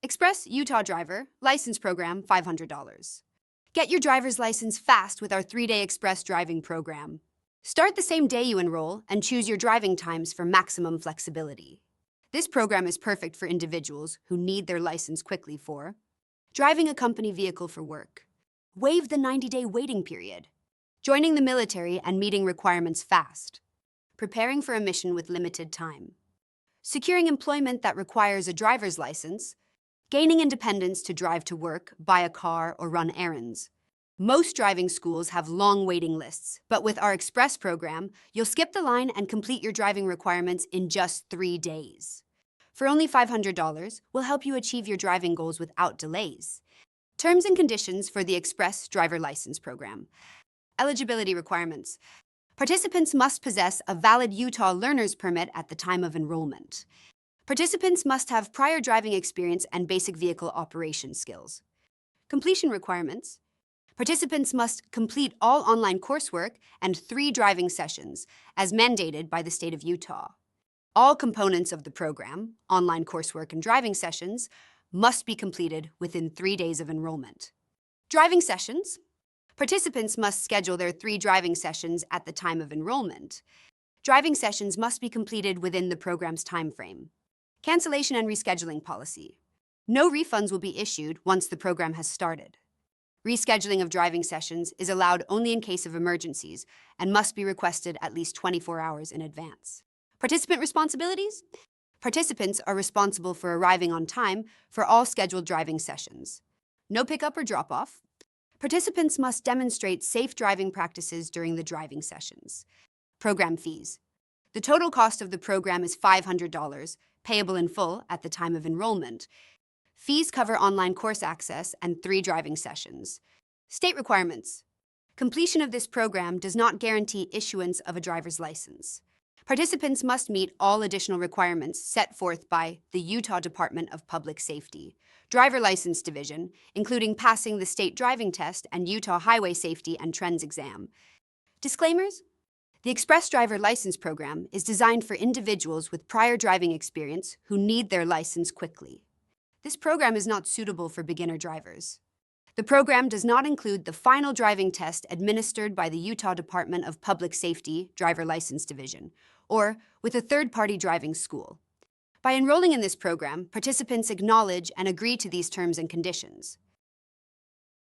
Express Utah Driver License Program $500. Get your driver's license fast with our 3-day express driving program. Start the same day you enroll and choose your driving times for maximum flexibility. This program is perfect for individuals who need their license quickly for driving a company vehicle for work, waive the 90-day waiting period, joining the military and meeting requirements fast, preparing for a mission with limited time, securing employment that requires a driver's license, gaining independence to drive to work, buy a car, or run errands. Most driving schools have long waiting lists, but with our Express program, you'll skip the line and complete your driving requirements in just 3 days. For only $500, we'll help you achieve your driving goals without delays. Terms and conditions for the Express Driver License Program. Eligibility requirements. Participants must possess a valid Utah learner's permit at the time of enrollment. Participants must have prior driving experience and basic vehicle operation skills. Completion requirements. Participants must complete all online coursework and 3 driving sessions, as mandated by the state of Utah. All components of the program, online coursework and driving sessions, must be completed within 3 days of enrollment. Driving sessions. Participants must schedule their 3 driving sessions at the time of enrollment. Driving sessions must be completed within the program's time frame. Cancellation and rescheduling policy. No refunds will be issued once the program has started. Rescheduling of driving sessions is allowed only in case of emergencies and must be requested at least 24 hours in advance. Participant responsibilities? Participants are responsible for arriving on time for all scheduled driving sessions. No pickup or drop-off. Participants must demonstrate safe driving practices during the driving sessions. Program fees. The total cost of the program is $500, payable in full at the time of enrollment. Fees cover online course access and 3 driving sessions. State requirements. Completion of this program does not guarantee issuance of a driver's license. Participants must meet all additional requirements set forth by the Utah Department of Public Safety, Driver License Division, including passing the state driving test and Utah Highway Safety and Trends exam. Disclaimers? The Express Driver License Program is designed for individuals with prior driving experience who need their license quickly. This program is not suitable for beginner drivers. The program does not include the final driving test administered by the Utah Department of Public Safety Driver License Division, or with a third-party driving school. By enrolling in this program, participants acknowledge and agree to these terms and conditions.